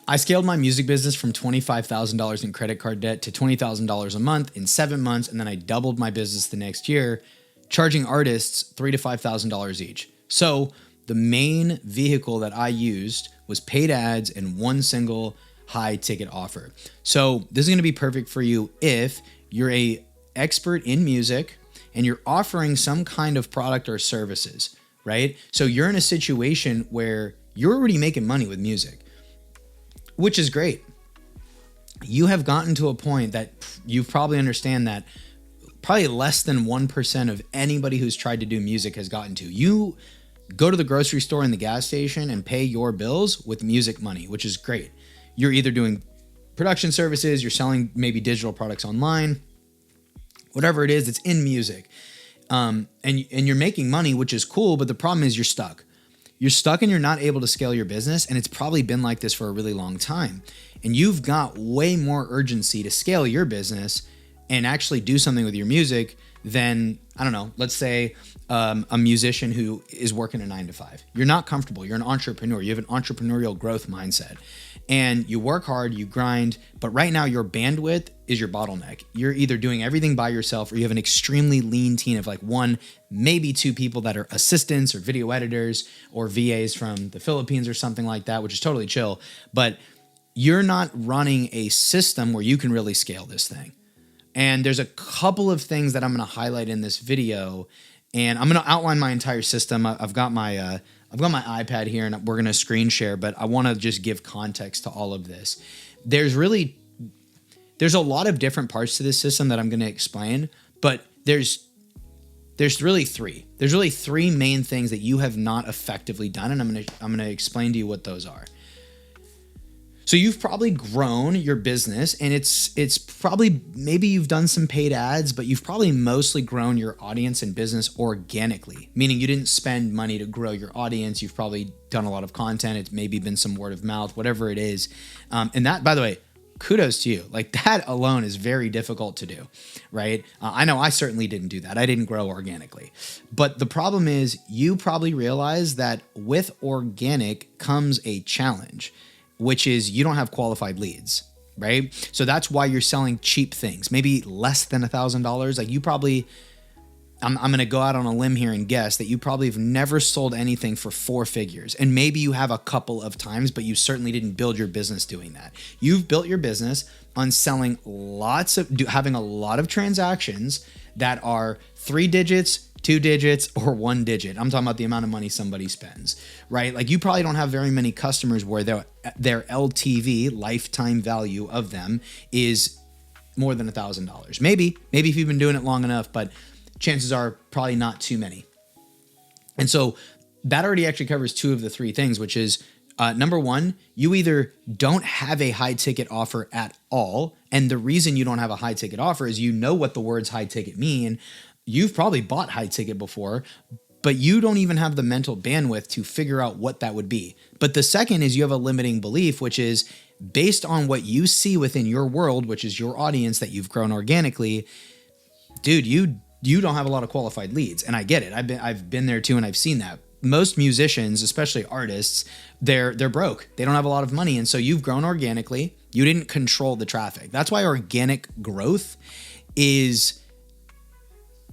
I scaled my music business from $25,000 in credit card debt to $20,000 a month in 7 months. And then I doubled my business the next year, charging artists $3,000 to $5,000 each. So the main vehicle that I used was paid ads and one single high ticket offer. So this is going to be perfect for you if you're a expert in music and you're offering some kind of product or services, right? So you're in a situation where you're already making money with music, which is great. You have gotten to a point that you probably understand that probably less than 1% of anybody who's tried to do music has gotten to. You go to the grocery store and the gas station and pay your bills with music money, which is great. You're either doing production services, you're selling maybe digital products online, whatever it is, it's in music. And you're making money, which is cool, but the problem is you're stuck. You're stuck and you're not able to scale your business, and it's probably been like this for a really long time. And you've got way more urgency to scale your business and actually do something with your music than, I don't know, let's say a musician who is working a 9 to 5. You're not comfortable. You're an entrepreneur. You have an entrepreneurial growth mindset. And you work hard, you grind, but right now your bandwidth is your bottleneck. You're either doing everything by yourself or you have an extremely lean team of like one, maybe two people that are assistants or video editors or VAs from the Philippines or something like that, which is totally chill. But you're not running a system where you can really scale this thing. And there's a couple of things that I'm going to highlight in this video, and I'm going to outline my entire system. I've got my iPad here and we're going to screen share, but I want to just give context to all of this. There's a lot of different parts to this system that I'm going to explain, but there's really three. There's really three main things that you have not effectively done, and I'm going to explain to you what those are. So you've probably grown your business, and it's probably, maybe you've done some paid ads, but you've probably mostly grown your audience and business organically, meaning you didn't spend money to grow your audience. You've probably done a lot of content. It's maybe been some word of mouth, whatever it is. And that, by the way, kudos to you. Like, that alone is very difficult to do, right? I know I certainly didn't do that. I didn't grow organically. But the problem is you probably realize that with organic comes a challenge, which is you don't have qualified leads, right? So that's why you're selling cheap things, maybe less than $1,000. Like, you probably, I'm going to go out on a limb here and guess that you probably have never sold anything for 4 figures. And maybe you have a couple of times, but you certainly didn't build your business doing that. You've built your business on selling having a lot of transactions that are 3 digits, 2 digits, or 1 digit. I'm talking about the amount of money somebody spends, right? Like, you probably don't have very many customers where their LTV, lifetime value of them, is more than $1,000. Maybe if you've been doing it long enough, but chances are probably not too many. And so that already actually covers 2 of the 3 things, which is number 1, you either don't have a high ticket offer at all. And the reason you don't have a high ticket offer is you know what the words high ticket mean. You've probably bought high ticket before, but you don't even have the mental bandwidth to figure out what that would be. But the second is you have a limiting belief, which is based on what you see within your world, which is your audience that you've grown organically. Dude, you don't have a lot of qualified leads. And I get it. I've been there too, and I've seen that. Most musicians, especially artists, they're broke. They don't have a lot of money. And so you've grown organically. You didn't control the traffic. That's why organic growth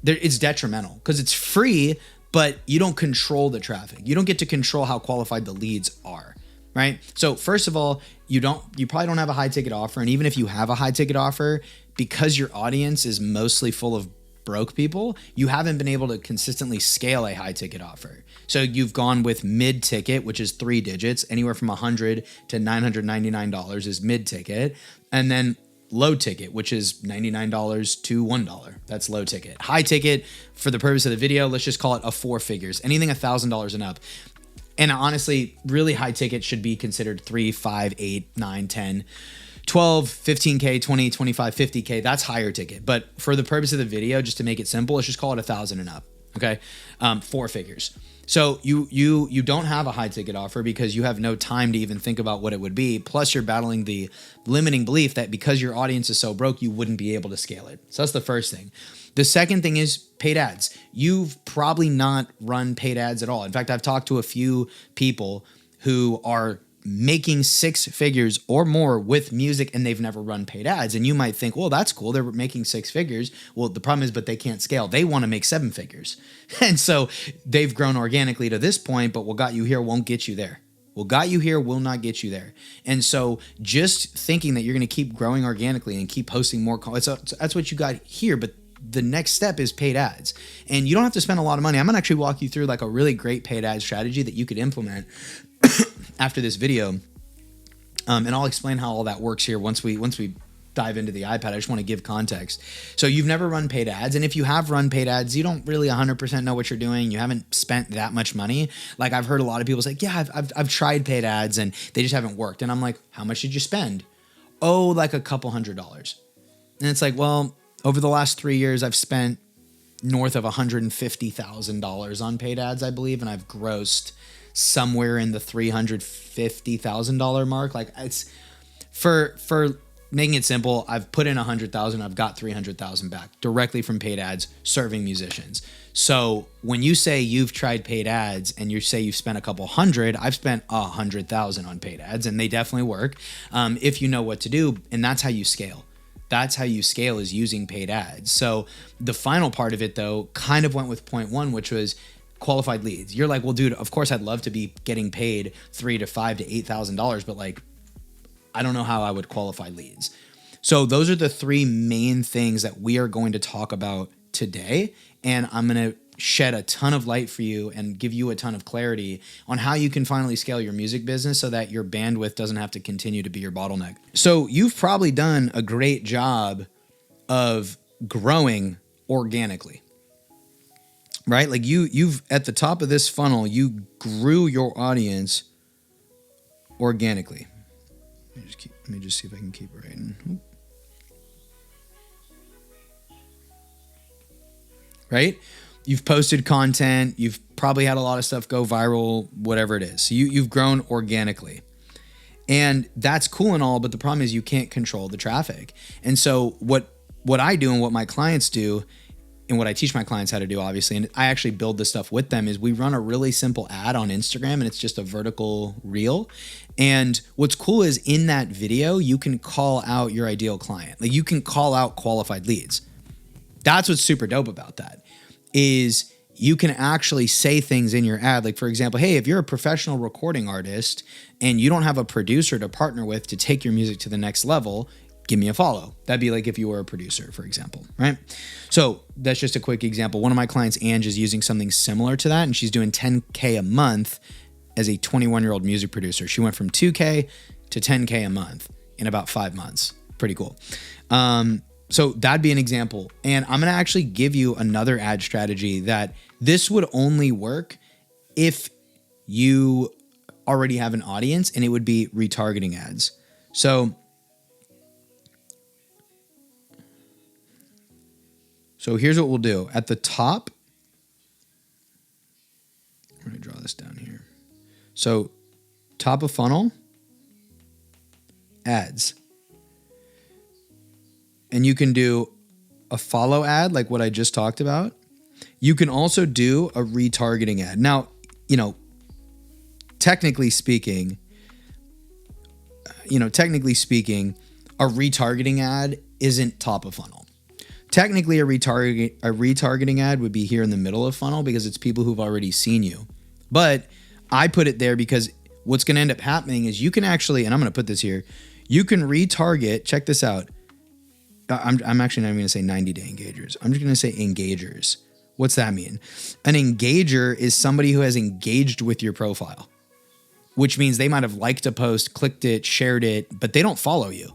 it's detrimental, because it's free, but you don't control the traffic. You don't get to control how qualified the leads are, right? So first of all, you probably don't have a high ticket offer. And even if you have a high ticket offer, because your audience is mostly full of broke people, you haven't been able to consistently scale a high ticket offer. So you've gone with mid ticket, which is 3 digits, anywhere from $100 to $999 is mid ticket. And then low ticket, which is $99 to $1. That's low ticket. High ticket, for the purpose of the video, let's just call it a 4 figures, anything $1,000 and up. And honestly, really high ticket should be considered 3, 5, 8, 9, 10, 12, 15K, 20, 25, 50K. That's higher ticket. But for the purpose of the video, just to make it simple, let's just call it 1,000 and up. Okay. 4 figures. So you don't have a high ticket offer because you have no time to even think about what it would be. Plus you're battling the limiting belief that because your audience is so broke, you wouldn't be able to scale it. So that's the first thing. The second thing is paid ads. You've probably not run paid ads at all. In fact, I've talked to a few people who are making six figures or more with music and they've never run paid ads. And you might think, well, that's cool. They're making six figures. Well, the problem is, but they can't scale. They want to make seven figures. And so they've grown organically to this point, but what got you here won't get you there. What got you here will not get you there. And so just thinking that you're going to keep growing organically and keep posting more, that's what you got here. But the next step is paid ads. And you don't have to spend a lot of money. I'm going to actually walk you through like a really great paid ad strategy that you could implement after this video. And I'll explain how all that works here once we dive into the iPad. I just want to give context. So you've never run paid ads. And if you have run paid ads, you don't really 100% know what you're doing. You haven't spent that much money. Like I've heard a lot of people say, yeah, I've tried paid ads and they just haven't worked. And I'm like, how much did you spend? Oh, like a couple $100s. And it's like, well, over the last 3 years, I've spent north of $150,000 on paid ads, I believe. And I've grossed somewhere in the $350,000 mark. Like it's for making it simple, I've put in 100,000, I've got 300,000 back directly from paid ads serving musicians. So when you say you've tried paid ads and you say you've spent a couple hundred, I've spent 100,000 on paid ads and they definitely work if you know what to do. And that's how you scale. That's how you scale, is using paid ads. So the final part of it though kind of went with point one, which was qualified leads. You're like, well, dude, of course I'd love to be getting paid $3,000 to $5,000 to $8,000, but like, I don't know how I would qualify leads. So those are the three main things that we are going to talk about today. And I'm going to shed a ton of light for you and give you a ton of clarity on how you can finally scale your music business so that your bandwidth doesn't have to continue to be your bottleneck. So you've probably done a great job of growing organically, right? Like you've at the top of this funnel, you grew your audience organically. Let me just see if I can keep writing. Right? You've posted content. You've probably had a lot of stuff go viral, whatever it is. So you've grown organically. And that's cool and all, but the problem is you can't control the traffic. And so what I do and what my clients do, and what I teach my clients how to do, obviously, and I actually build this stuff with them, is we run a really simple ad on Instagram, and it's just a vertical reel. And what's cool is in that video, you can call out your ideal client. Like you can call out qualified leads. That's what's super dope about that, is you can actually say things in your ad. Like, for example, hey, if you're a professional recording artist and you don't have a producer to partner with to take your music to the next level, give me a follow. That'd be like if you were a producer, for example, right? So that's just a quick example. One of my clients, Ange, is using something similar to that, and she's doing $10K a month as a 21-year-old music producer. She went from $2K to $10K a month in about 5 months. Pretty cool. So that'd be an example. And I'm going to actually give you another ad strategy that this would only work if you already have an audience, and it would be retargeting ads. So here's what we'll do. At the top, I'm going to draw this down here. So top of funnel, ads. And you can do a follow ad like what I just talked about. You can also do a retargeting ad. Now, technically speaking, a retargeting ad isn't top of funnel. Technically, a retargeting ad would be here in the middle of funnel because it's people who've already seen you. But I put it there because what's going to end up happening is you can actually, and I'm going to put this here, you can retarget, check this out. I'm actually not even going to say 90-day engagers. I'm just going to say engagers. What's that mean? An engager is somebody who has engaged with your profile, which means they might have liked a post, clicked it, shared it, but they don't follow you.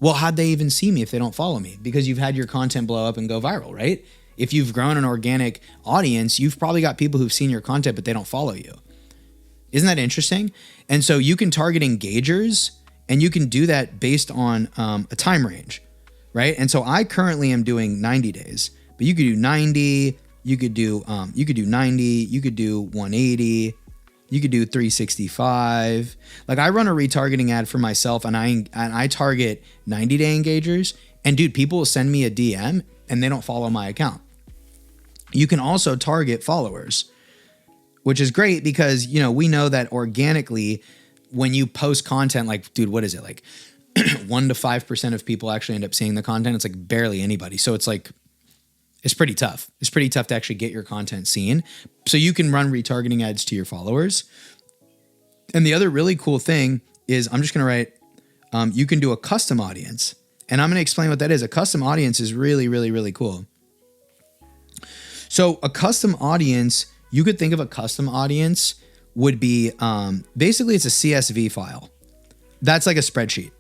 Well, how'd they even see me if they don't follow me? Because you've had your content blow up and go viral, right? If you've grown an organic audience, you've probably got people who've seen your content, but they don't follow you. Isn't that interesting? And so you can target engagers, and you can do that based on a time range, right? And so I currently am doing 90 days, but you could do 90, you could do 90, you could do 180, you could do 365. Like I run a retargeting ad for myself, and I target 90-day engagers, and dude, people will send me a DM and they don't follow my account. You can also target followers, which is great because, we know that organically when you post content, like, dude, what is it? Like 1 to 5% of people actually end up seeing the content. It's like barely anybody. So it's like, it's pretty tough. It's pretty tough to actually get your content seen. So you can run retargeting ads to your followers. And the other really cool thing is I'm just going to write, you can do a custom audience. And I'm going to explain what that is. A custom audience is really, really, really cool. So a custom audience, you could think of a custom audience would be, basically it's a CSV file. That's like a spreadsheet.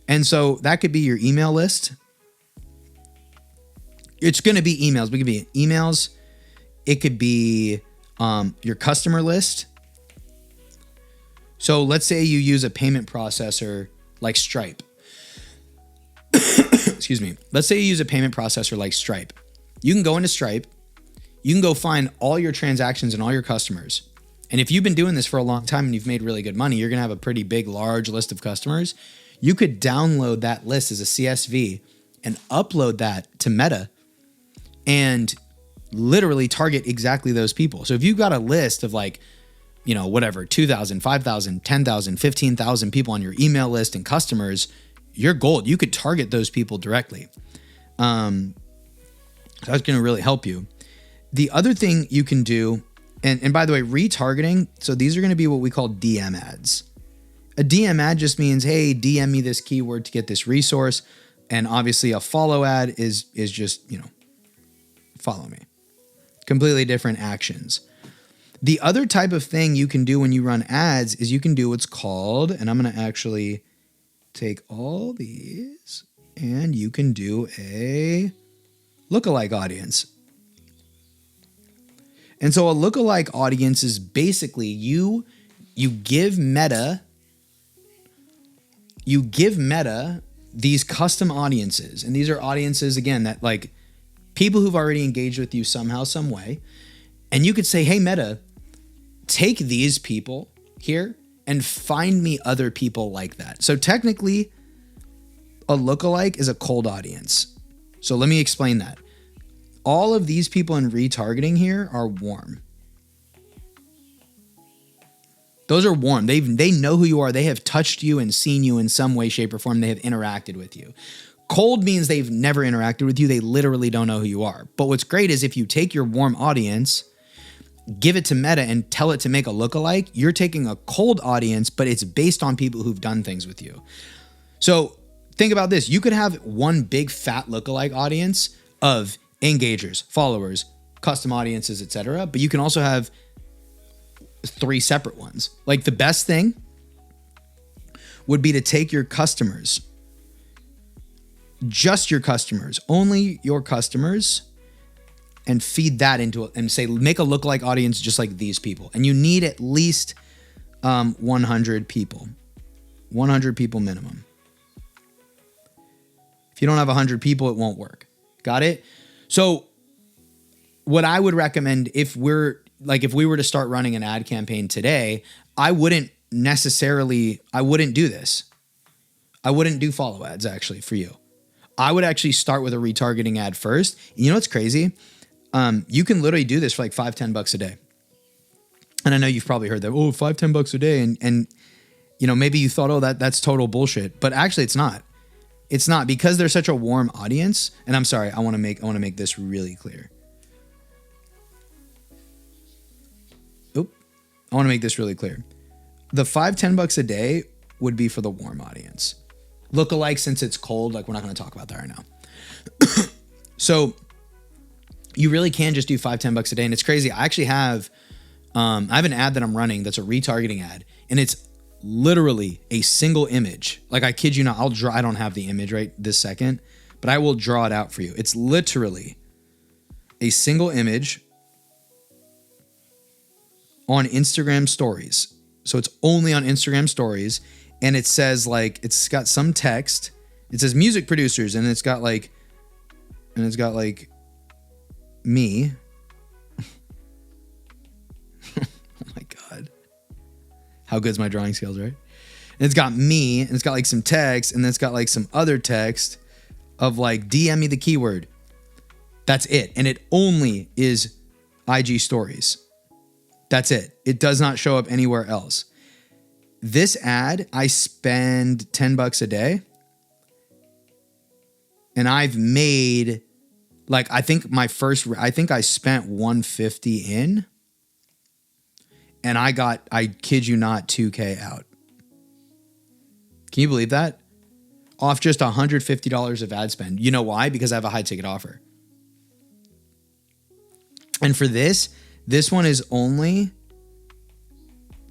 And so that could be your email list. It's going to be emails. It could be emails. It could be your customer list. So let's say you use a payment processor like Stripe. Excuse me. Let's say you use a payment processor like Stripe. You can go into Stripe. You can go find all your transactions and all your customers. And if you've been doing this for a long time and you've made really good money, you're going to have a pretty big, large list of customers. You could download that list as a CSV and upload that to Meta and literally target exactly those people. So if you've got a list of like, you know, whatever, 2,000, 5,000, 10,000, 15,000 people on your email list and customers, you're gold. You could target those people directly. So that's going to really help you. The other thing you can do, and by the way, retargeting, so these are going to be what we call DM ads. A DM ad just means, hey, DM me this keyword to get this resource. And obviously a follow ad is just, you know, follow me. Completely different actions. The other type of thing you can do when you run ads is you can do what's called, and I'm going to actually take all these, and you can do a lookalike audience. And so a lookalike audience is basically you give Meta these custom audiences. And these are audiences, again, that like people who've already engaged with you somehow, some way. And you could say, hey, Meta, take these people here and find me other people like that. So technically, a lookalike is a cold audience. So let me explain that. All of these people in retargeting here are warm. Those are warm. They know who you are. They have touched you and seen you in some way, shape, or form. They have interacted with you. Cold means they've never interacted with you. They literally don't know who you are. But what's great is if you take your warm audience, give it to Meta and tell it to make a lookalike, you're taking a cold audience, but it's based on people who've done things with you. So think about this. You could have one big fat lookalike audience of engagers, followers, custom audiences, etc. But you can also have 3 separate ones. Like the best thing would be to take your customers, just your customers, only your customers, and feed that into it and say, make a lookalike audience just like these people. And you need at least 100 people, 100 people minimum. If you don't have 100 people, it won't work. Got it? So what I would recommend if we were to start running an ad campaign today, I wouldn't do this. I wouldn't do follow ads actually for you. I would actually start with a retargeting ad first. You know what's crazy? You can literally do this for like $5-10 a day. And I know you've probably heard that, oh, $5-10 a day. And you know, maybe you thought, oh, that's total bullshit. But actually it's not. It's not, because they're such a warm audience. And I'm sorry, I want to make this really clear. I want to make this really clear. The $5-10 a day would be for the warm audience. Lookalike, since it's cold, like we're not going to talk about that right now. So you really can just do $5-10 a day. And it's crazy. I actually have, I have an ad that I'm running that's a retargeting ad, and it's literally a single image. Like I kid you not, I don't have the image right this second, but I will draw it out for you. It's literally a single image on Instagram stories. So it's only on Instagram stories, and it says like, it's got some text. It says music producers, and it's got like me. Oh my God. How good's my drawing skills, right? And it's got me, and it's got like some text, and then it's got like some other text of like, DM me the keyword. That's it. And it only is IG stories. That's it. It does not show up anywhere else. this ad, I spend $10 a day, and I've made like, I think I spent 150 in, and I kid you not, 2K out. Can you believe that? Off just $150 of ad spend. You know why? Because I have a high ticket offer. And for this one is only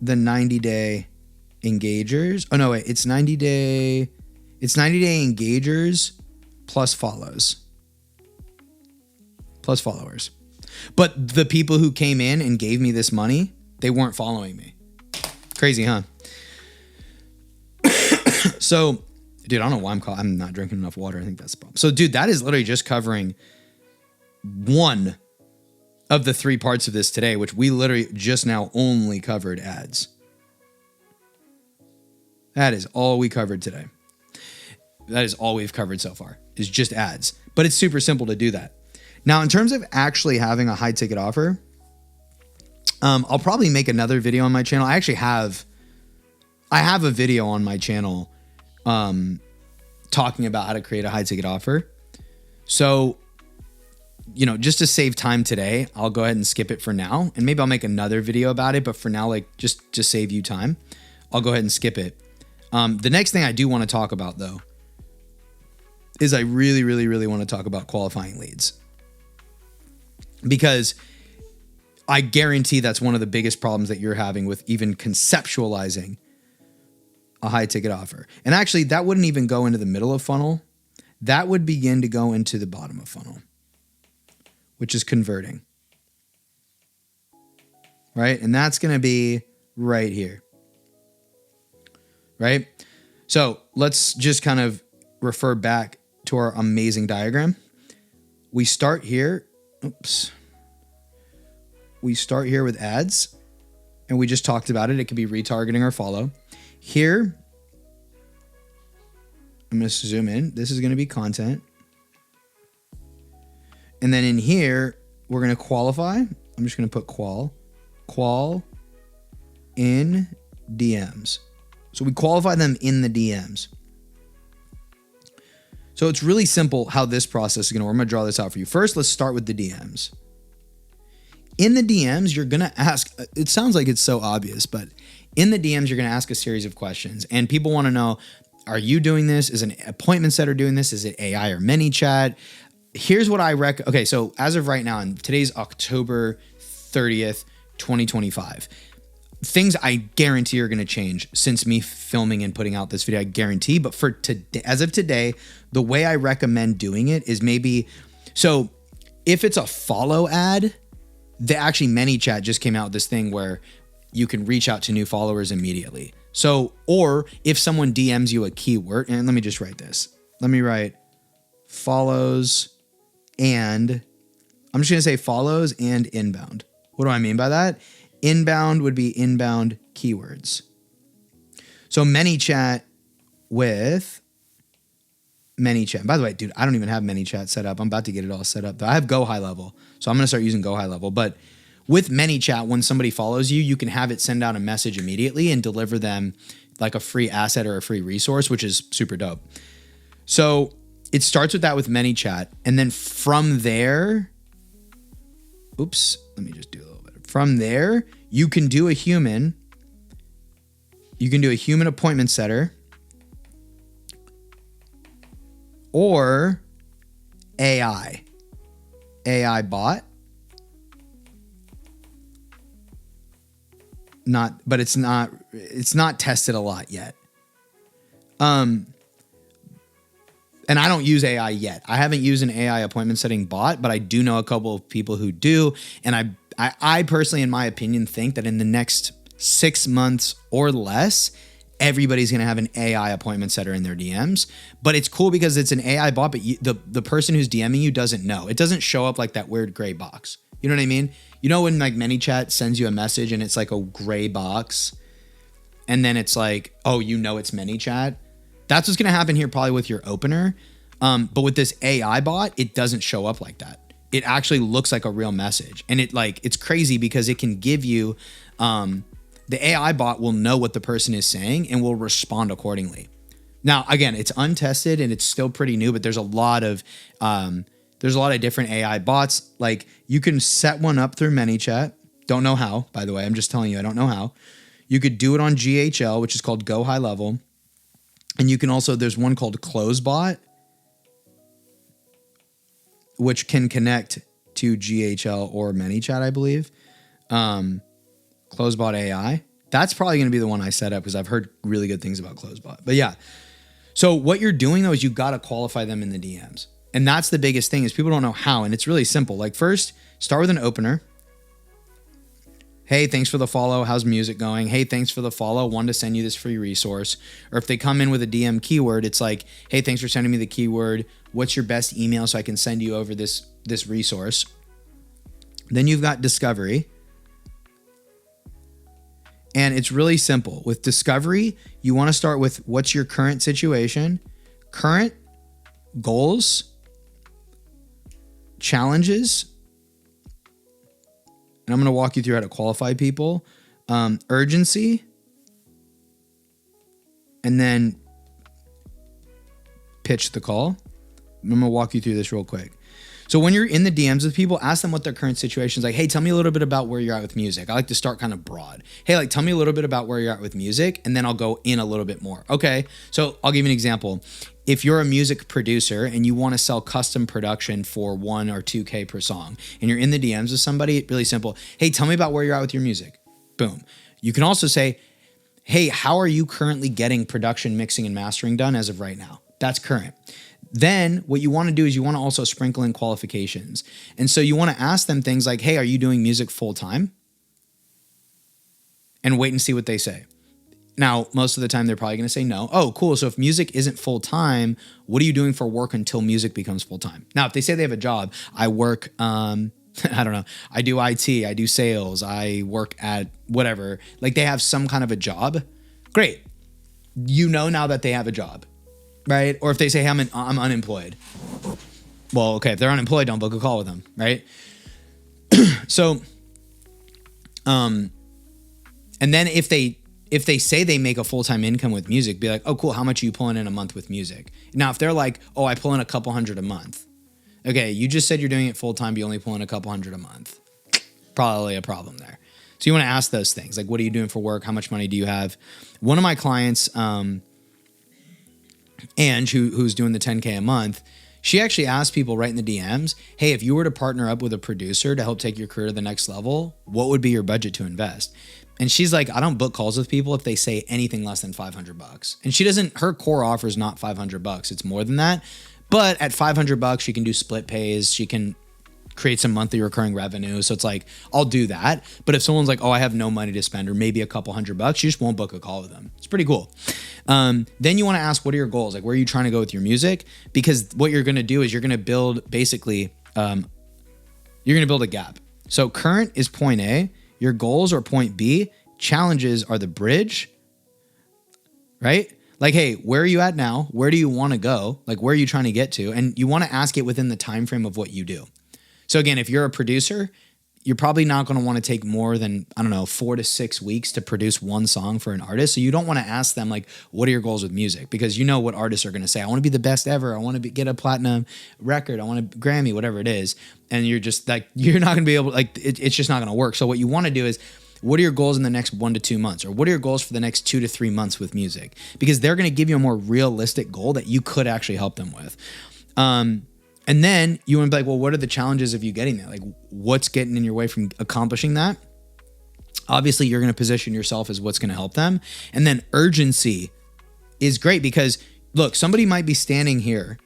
the 90-day engagers. Oh no, wait, it's 90-day engagers plus followers. But the people who came in and gave me this money, they weren't following me. Crazy, huh? So, dude, I don't know why I'm not drinking enough water. I think that's the problem. So, dude, that is literally just covering one of the 3 parts of this today, which we literally just now only covered ads. That is all we covered today. That is all we've covered so far, is just ads. But it's super simple to do that. Now, in terms of actually having a high ticket offer, I'll probably make another video on my channel. I have a video on my channel talking about how to create a high ticket offer. So, you know, just to save time today, I'll go ahead and skip it for now. And maybe I'll make another video about it. But for now, like, just to save you time, I'll go ahead and skip it. The next thing I do want to talk about, though, is I really, really, really want to talk about qualifying leads. Because I guarantee that's one of the biggest problems that you're having with even conceptualizing a high ticket offer. And actually, that wouldn't even go into the middle of funnel. That would begin to go into the bottom of funnel, which is converting. Right? And that's going to be right here. Right? So let's just kind of refer back to our amazing diagram. We start here. Oops. We start here with ads, and we just talked about it. It could be retargeting or follow. Here, I'm going to zoom in. This is going to be content. And then in here, we're going to qualify. I'm just going to put qual in DMs. So we qualify them in the DMs. So it's really simple how this process is going to work. I'm going to draw this out for you. First, let's start with the DMs. In the DMs, you're going to ask, it sounds like it's so obvious, but in the DMs, you're going to ask a series of questions. And people want to know, are you doing this? Is an appointment setter doing this? Is it AI or ManyChat? Here's what I recommend. Okay, so as of right now, and today's October 30th, 2025. Things I guarantee are going to change since me filming and putting out this video. I guarantee. But for today, as of today, the way I recommend doing it is maybe, so if it's a follow ad, ManyChat just came out with this thing where you can reach out to new followers immediately. So, or if someone DMs you a keyword, and let me just write this. Let me write follows and, I'm just going to say follows and inbound. What do I mean by that? Inbound would be inbound keywords. So ManyChat with ManyChat. By the way, dude, I don't even have ManyChat set up. I'm about to get it all set up. I have Go High Level. So I'm going to start using Go High Level. But with ManyChat, when somebody follows you, you can have it send out a message immediately and deliver them like a free asset or a free resource, which is super dope. So it starts with that with ManyChat. And then from there, oops, let me just do a little bit. From there, you can do a human appointment setter or AI bot. But it's not tested a lot yet. And I don't use AI yet. I haven't used an AI appointment setting bot, but I do know a couple of people who do. And I personally, in my opinion, think that in the next 6 months or less, everybody's going to have an AI appointment setter in their DMs. But it's cool because it's an AI bot, but the person who's DMing you doesn't know. It doesn't show up like that weird gray box. You know what I mean? You know when like ManyChat sends you a message and it's like a gray box and then it's like, oh, you know it's ManyChat? That's what's going to happen here probably with your opener. But with this AI bot, it doesn't show up like that. It actually looks like a real message. And it's crazy because it can give you the AI bot will know what the person is saying and will respond accordingly. Now, again, it's untested and it's still pretty new, but there's a lot of different AI bots. Like you can set one up through ManyChat. Don't know how, by the way. I'm just telling you, I don't know how. You could do it on GHL, which is called Go High Level. And you can also, there's one called CloseBot, which can connect to GHL or ManyChat, I believe. CloseBot AI. That's probably going to be the one I set up because I've heard really good things about CloseBot. But yeah. So what you're doing though is you got to qualify them in the DMs. And that's the biggest thing is people don't know how. And it's really simple. Like first, start with an opener. Hey, thanks for the follow. How's music going? Hey, thanks for the follow. Wanted to send you this free resource. Or if they come in with a DM keyword, it's like, hey, thanks for sending me the keyword. What's your best email so I can send you over this resource? Then you've got discovery. And it's really simple. With discovery, you want to start with what's your current situation, current goals, challenges, and I'm going to walk you through how to qualify people, urgency, and then pitch the call. I'm going to walk you through this real quick. So when you're in the DMs with people, ask them what their current situation is. Like, hey, tell me a little bit about where you're at with music. I like to start kind of broad. Hey, like, tell me a little bit about where you're at with music, and then I'll go in a little bit more. Okay, so I'll give you an example. If you're a music producer and you want to sell custom production for $1 or $2K per song, and you're in the DMs with somebody, really simple. Hey, tell me about where you're at with your music. Boom. You can also say, hey, how are you currently getting production, mixing, and mastering done as of right now? That's current. Then what you want to do is you want to also sprinkle in qualifications. And so you want to ask them things like, hey, are you doing music full time? And wait and see what they say. Now, most of the time, they're probably going to say no. Oh, cool. So if music isn't full time, what are you doing for work until music becomes full time? Now, if they say they have a job, I work, I don't know, I do IT, I do sales, I work at whatever. Like they have some kind of a job. Great. You know now that they have a job. Right? Or if they say, hey, I'm unemployed. Well, okay, if they're unemployed, don't book a call with them, right? So, and then if they say they make a full-time income with music, be like, oh, cool, how much are you pulling in a month with music? Now, if they're like, oh, I pull in a couple hundred a month. Okay, you just said you're doing it full-time, but you only pull in a couple hundred a month. Probably a problem there. So you want to ask those things, like, what are you doing for work? How much money do you have? One of my clients, Ange, who's doing the 10K a month, she actually asked people right in the DMs, hey, if you were to partner up with a producer to help take your career to the next level, what would be your budget to invest? And she's like, I don't book calls with people if they say anything less than $500. And she doesn't, her core offer is not $500. It's more than that. But at $500, she can do split pays. She can create some monthly recurring revenue. So it's like, I'll do that. But if someone's like, oh, I have no money to spend, or maybe a couple $100, you just won't book a call with them. It's pretty cool. Then you want to ask, what are your goals? Like, where are you trying to go with your music? Because what you're going to do is you're going to build basically, you're going to build a gap. So current is point A, your goals are point B, challenges are the bridge, right? Like, hey, where are you at now? Where do you want to go? Like, where are you trying to get to? And you want to ask it within the time frame of what you do. So again, if you're a producer, you're probably not going to want to take more than, 4 to 6 weeks to produce one song for an artist. So you don't want to ask them like, what are your goals with music? Because you know what artists are going to say. I want to be the best ever. I want to get a platinum record. I want a Grammy, whatever it is. And you're just like, you're not going to be able, like, it's just not going to work. So what you want to do is, what are your goals in the next 1 to 2 months? Or what are your goals for the next 2 to 3 months with music? Because they're going to give you a more realistic goal that you could actually help them with. And then you want to be like, well, what are the challenges of you getting there? Like, what's getting in your way from accomplishing that? Obviously, you're going to position yourself as what's going to help them. And then urgency is great because, look, somebody might be standing here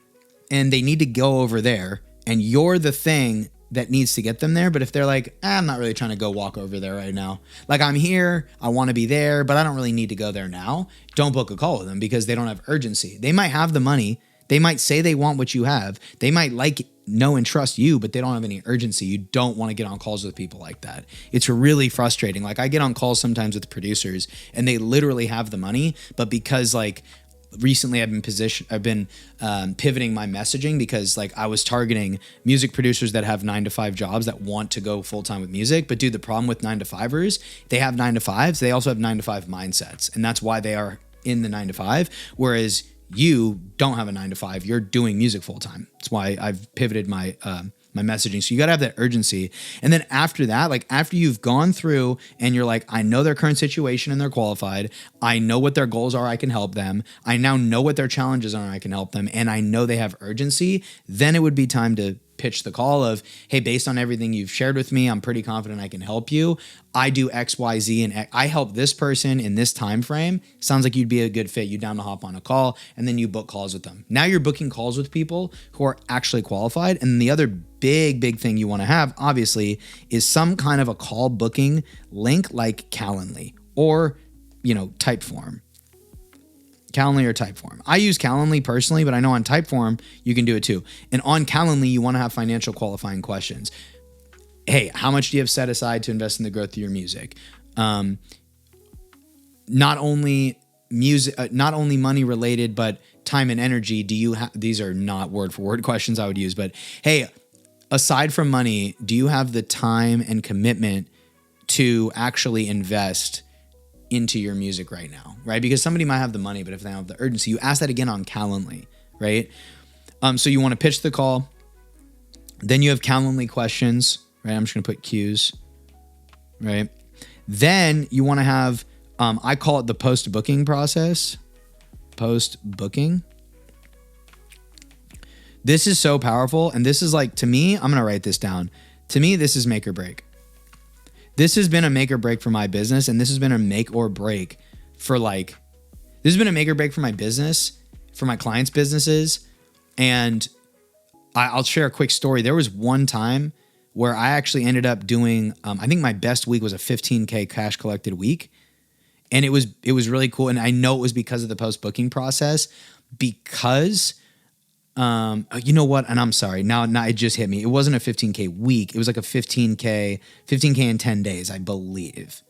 and they need to go over there, and you're the thing that needs to get them there. But if they're like, I'm not really trying to go walk over there right now. Like, I'm here, I want to be there, but I don't really need to go there now. Don't book a call with them because they don't have urgency. They might have the money. They might say they want what you have. They might like, know, and trust you, but they don't have any urgency. You don't want to get on calls with people like that. It's really frustrating. Like, I get on calls sometimes with producers and they literally have the money, but because like recently I've been pivoting my messaging, because like I was targeting music producers that have 9-to-5 jobs that want to go full time with music. But dude, the problem with 9-to-5ers, they have 9-to-5s. They also have 9-to-5 mindsets. And that's why they are in the 9-to-5. Whereas you don't have a 9-to-5, you're doing music full time. That's why I've pivoted my messaging. So you got to have that urgency. And then after that, like after you've gone through and you're like, I know their current situation and they're qualified. I know what their goals are. I can help them. I now know what their challenges are. I can help them. And I know they have urgency. Then it would be time to pitch the call of, hey, based on everything you've shared with me, I'm pretty confident I can help you. I do X, Y, Z, and I help this person in this time frame. Sounds like you'd be a good fit. You down to hop on a call, and then you book calls with them. Now you're booking calls with people who are actually qualified. And the other big thing you want to have, obviously, is some kind of a call booking link like Calendly or, Typeform. Calendly or Typeform. I use Calendly personally, but I know on Typeform you can do it too. And on Calendly, you want to have financial qualifying questions. Hey, how much do you have set aside to invest in the growth of your music? Not only money related, but time and energy. Do you have? These are not word for word questions I would use, but hey, aside from money, do you have the time and commitment to actually invest into your music right now, right? Because somebody might have the money, but if they don't have the urgency, you ask that again on Calendly, right? So you want to pitch the call. Then you have Calendly questions, right? I'm just going to put Q's, right? Then you want to have, I call it the post-booking process. Post-booking. This is so powerful. And this is like, to me, I'm going to write this down. To me, this is make or break. This has been a make or break for my business, and this has been a make or break for this has been a make or break for my business, for my clients' businesses. And I'll share a quick story. There was one time where I actually ended up doing, I think my best week was a 15K cash collected week. And it was really cool. And I know it was because of the post-booking process, because you know what? And I'm sorry. Now it just hit me. It wasn't a 15K week. It was like a 15K in 10 days, I believe.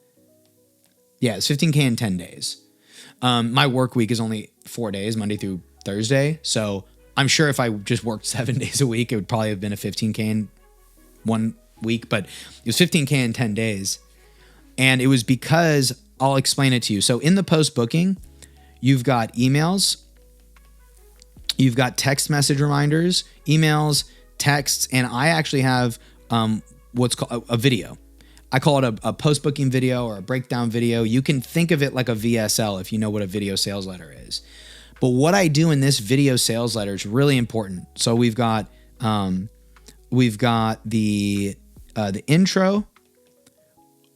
Yeah, it's 15K in 10 days. My work week is only 4 days, Monday through Thursday. So I'm sure if I just worked 7 days a week, it would probably have been a 15K in 1 week, but it was 15K in 10 days. And it was because, I'll explain it to you. So in the post-booking, you've got emails, you've got text message reminders, emails, texts, and I actually have what's called a video. I call it a post-booking video or a breakdown video. You can think of it like a VSL if you know what a video sales letter is. But what I do in this video sales letter is really important. So we've got the intro,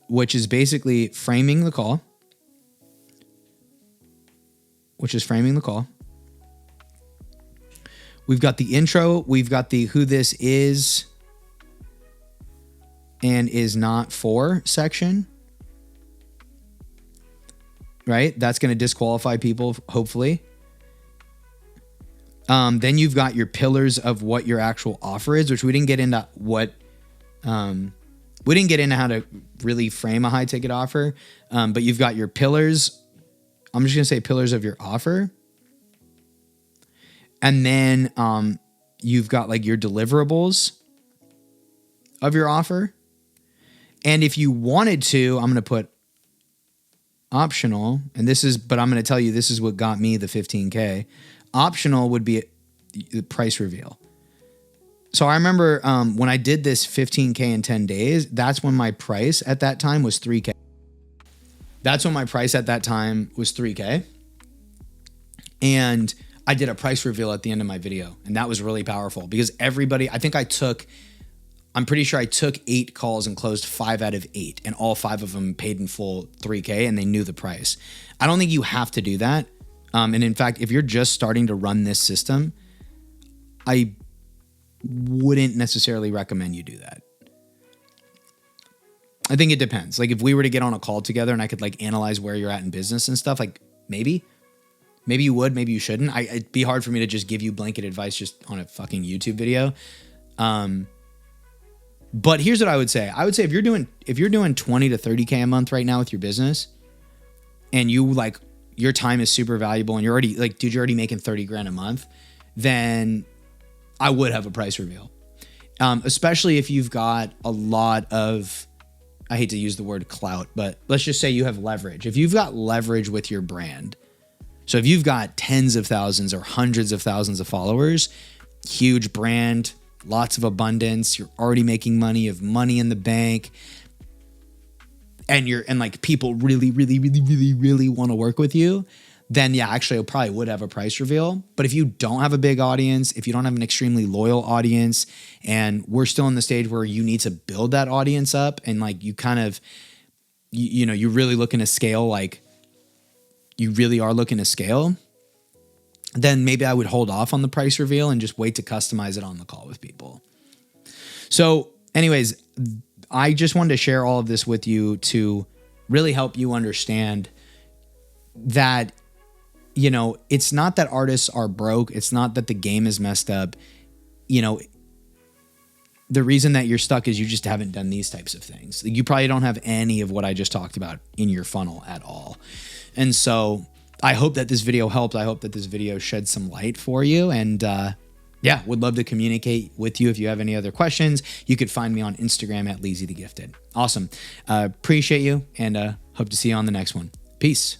which is basically framing the call. We've got the intro. We've got the who this is and is not for section. Right? That's going to disqualify people, hopefully. Then you've got your pillars of what your actual offer is, which we didn't get into how to really frame a high ticket offer. But you've got your pillars. I'm just going to say pillars of your offer. And then you've got like your deliverables of your offer. And if you wanted to, I'm going to put optional. And but I'm going to tell you, this is what got me the 15K. Optional would be the price reveal. So I remember when I did this 15K in 10 days, that's when my price at that time was 3K. And I did a price reveal at the end of my video. And that was really powerful because I'm pretty sure I took 8 calls and closed 5 out of 8. And all 5 of them paid in full 3K and they knew the price. I don't think you have to do that. And in fact, if you're just starting to run this system, I wouldn't necessarily recommend you do that. I think it depends. Like if we were to get on a call together and I could like analyze where you're at in business and stuff, like maybe you would, maybe you shouldn't. It'd be hard for me to just give you blanket advice just on a fucking YouTube video. But here's what I would say. I would say if you're doing 20 to 30K a month right now with your business and you like your time is super valuable and you're already like, dude, you're already making 30 grand a month, then I would have a price reveal. Especially if you've got a lot of, I hate to use the word clout, but let's just say you have leverage. If you've got leverage with your brand, so if you've got tens of thousands or hundreds of thousands of followers, huge brand, lots of abundance, you're already making money, you have money in the bank, and like people really want to work with you, then yeah, actually I probably would have a price reveal. But if you don't have a big audience, if you don't have an extremely loyal audience, and we're still in the stage where you need to build that audience up, and like you kind of, you're really looking to scale, like you really are looking to scale, then maybe I would hold off on the price reveal and just wait to customize it on the call with people. So anyways, I just wanted to share all of this with you to really help you understand that, it's not that artists are broke. It's not that the game is messed up. The reason that you're stuck is you just haven't done these types of things. You probably don't have any of what I just talked about in your funnel at all. And so I hope that this video helped. I hope that this video shed some light for you. And would love to communicate with you. If you have any other questions, you could find me on Instagram at LazyTheGifted. Awesome. Appreciate you, and hope to see you on the next one. Peace.